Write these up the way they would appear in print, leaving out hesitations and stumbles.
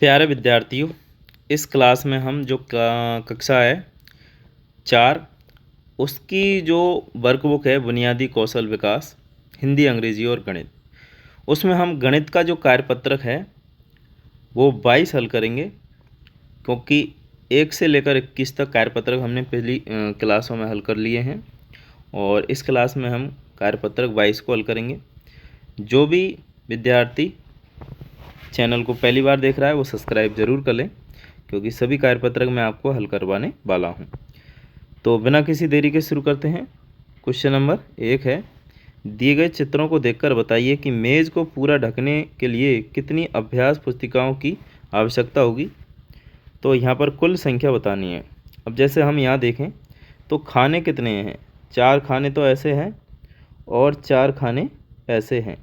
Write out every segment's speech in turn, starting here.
प्यारे विद्यार्थियों, इस क्लास में हम जो कक्षा है 4 उसकी जो वर्कबुक है बुनियादी कौशल विकास हिंदी, अंग्रेजी और गणित, उसमें हम गणित का जो कार्यपत्रक है वो 22 हल करेंगे, क्योंकि 1 से लेकर 21 तक कार्यपत्रक हमने पहली क्लासों में हल कर लिए हैं और इस क्लास में हम कार्यपत्रक 22 को हल करेंगे। जो भी विद्यार्थी चैनल को पहली बार देख रहा है वो सब्सक्राइब ज़रूर कर लें, क्योंकि सभी कार्यपत्रक मैं आपको हल करवाने वाला हूं। तो बिना किसी देरी के शुरू करते हैं। क्वेश्चन नंबर 1 है, दिए गए चित्रों को देखकर बताइए कि मेज़ को पूरा ढकने के लिए कितनी अभ्यास पुस्तिकाओं की आवश्यकता होगी। तो यहाँ पर कुल संख्या बतानी है। अब जैसे हम यहाँ देखें तो खाने कितने हैं, 4 खाने तो ऐसे हैं और 4 खाने ऐसे हैं।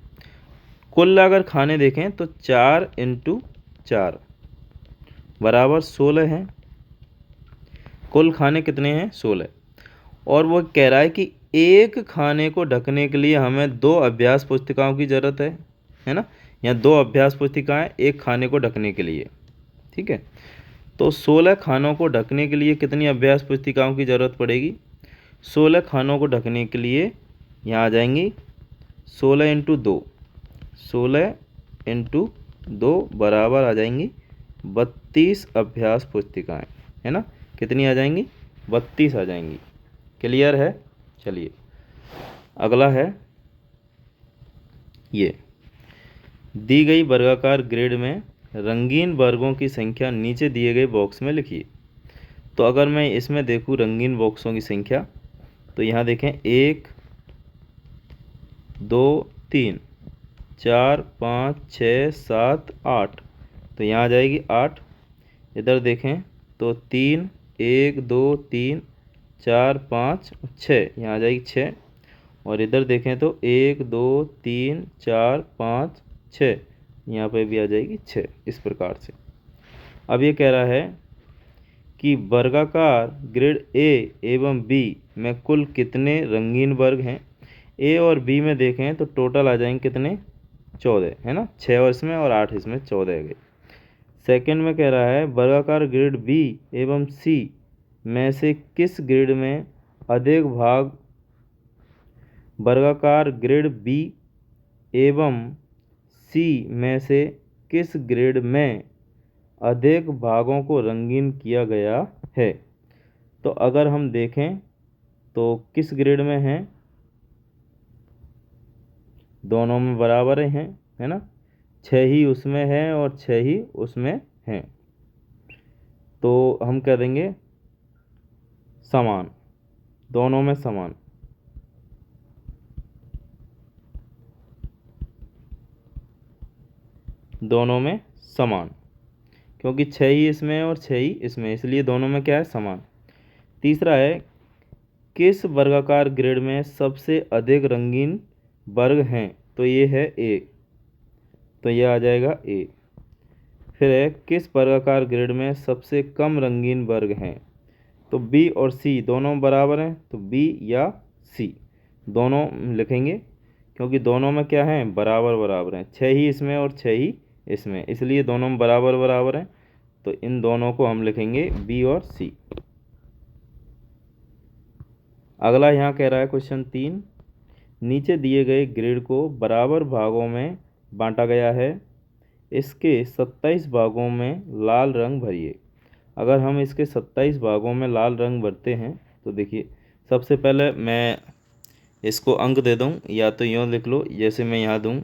कुल अगर खाने देखें तो 4 × 4 बराबर 16 हैं। कुल खाने कितने हैं, 16। और वो कह रहा है कि एक खाने को ढकने के लिए हमें 2 अभ्यास पुस्तिकाओं की ज़रूरत है ना। यहाँ 2 अभ्यास पुस्तिकाएं एक खाने को ढकने के लिए, ठीक है। तो 16 खानों को ढकने के लिए कितनी अभ्यास पुस्तिकाओं की ज़रूरत पड़ेगी। 16 खानों को ढकने के लिए यहाँ आ जाएंगी 16 × 2, 16 × 2 बराबर आ जाएंगी 32 अभ्यास पुस्तिकाएं, है ना। कितनी आ जाएंगी, 32 आ जाएंगी। क्लियर है। चलिए अगला है, ये दी गई वर्गाकार ग्रिड में रंगीन वर्गों की संख्या नीचे दिए गए बॉक्स में लिखिए। तो अगर मैं इसमें देखूं रंगीन बॉक्सों की संख्या, तो यहाँ देखें 1 2 3 4 5 6 7 8, तो यहाँ आ जाएगी 8। इधर देखें तो 3 1 2 3 4 5 6, यहाँ आ जाएगी 6। और इधर देखें तो 1 2 3 4 5 6, यहाँ पे भी आ जाएगी 6। इस प्रकार से अब ये कह रहा है कि वर्गाकार ग्रिड ए एवं बी में कुल कितने रंगीन वर्ग हैं। ए और बी में देखें तो टोटल आ जाएंगे कितने, 14, है ना। 6 और इसमें और 8 इसमें, 14 गए। सेकंड में कह रहा है वर्गाकार ग्रिड बी एवं सी में से किस ग्रिड में अधिक भाग, वर्गाकार ग्रिड बी एवं सी में से किस ग्रिड में अधिक भागों को रंगीन किया गया है। तो अगर हम देखें तो किस ग्रिड में हैं, दोनों में बराबर हैं, है ना। 6 ही उसमें है और 6 ही उसमें हैं, तो हम कह देंगे समान, दोनों में समान। दोनों में समान, क्योंकि 6 ही इसमें और 6 ही इसमें, इसलिए दोनों में क्या है, समान। तीसरा है, किस वर्गाकार ग्रिड में सबसे अधिक रंगीन वर्ग हैं। तो ये है ए, तो ये आ जाएगा ए। फिर है, किस वर्गाकार ग्रिड में सबसे कम रंगीन वर्ग हैं। तो बी और सी दोनों बराबर हैं, तो बी या सी दोनों लिखेंगे, क्योंकि दोनों में क्या है, बराबर बराबर हैं। 6 ही इसमें और 6 ही इसमें, इसलिए दोनों में बराबर बराबर हैं, तो इन दोनों को हम लिखेंगे बी और सी। अगला यहाँ कह रहा है क्वेश्चन 3, नीचे दिए गए ग्रिड को बराबर भागों में बांटा गया है, इसके 27 भागों में लाल रंग भरिए। अगर हम इसके 27 भागों में लाल रंग भरते हैं तो देखिए, सबसे पहले मैं इसको अंक दे दूं, या तो यूँ लिख लो, जैसे मैं यहाँ दूं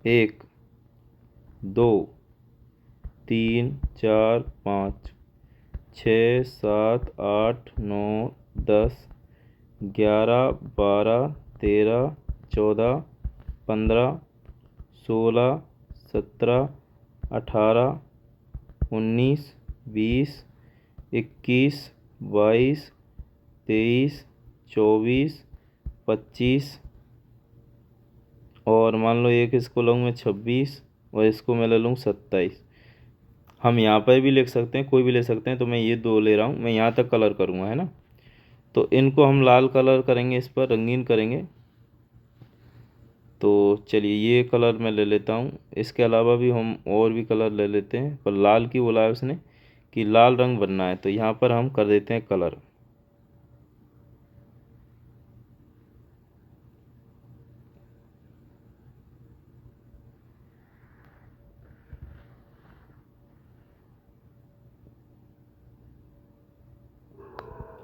1 2 3 4 5 6 7 8 9 10 11 12 13 14 15 16 17 18 19 20 21 22 23 24 25, और मान लो एक इसको लूँ मैं 26 और इसको मैं ले लूँ 27। हम यहाँ पर भी लिख सकते हैं, कोई भी ले सकते हैं, तो मैं ये 2 ले रहा हूँ, मैं यहाँ तक कलर करूँगा, है ना। तो इनको हम लाल कलर करेंगे, इस पर रंगीन करेंगे। तो चलिए ये कलर मैं ले लेता हूँ। इसके अलावा भी हम और भी कलर ले लेते हैं, पर लाल की बोला है उसने कि लाल रंग बनना है, तो यहाँ पर हम कर देते हैं कलर।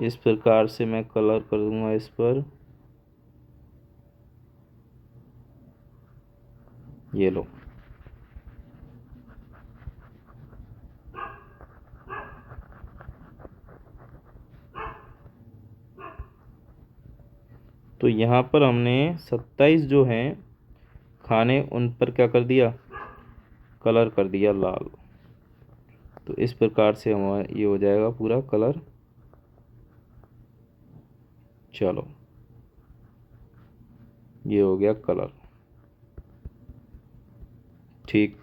इस प्रकार से मैं कलर कर दूंगा इस पर। ये लो। तो यहाँ पर हमने 27 जो हैं खाने, उन पर क्या कर दिया, कलर कर दिया लाल। तो इस प्रकार से हमारा ये हो जाएगा पूरा कलर। चलो ये हो गया कलर। ठीक।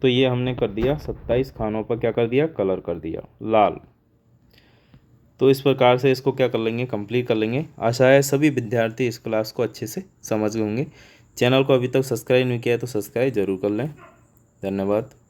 तो ये हमने कर दिया 27 खानों पर क्या कर दिया, कलर कर दिया लाल। तो इस प्रकार से इसको क्या कर लेंगे, कंप्लीट कर लेंगे। आशा है सभी विद्यार्थी इस क्लास को अच्छे से समझ गए होंगे। चैनल को अभी तक सब्सक्राइब नहीं किया है तो सब्सक्राइब जरूर कर लें। धन्यवाद।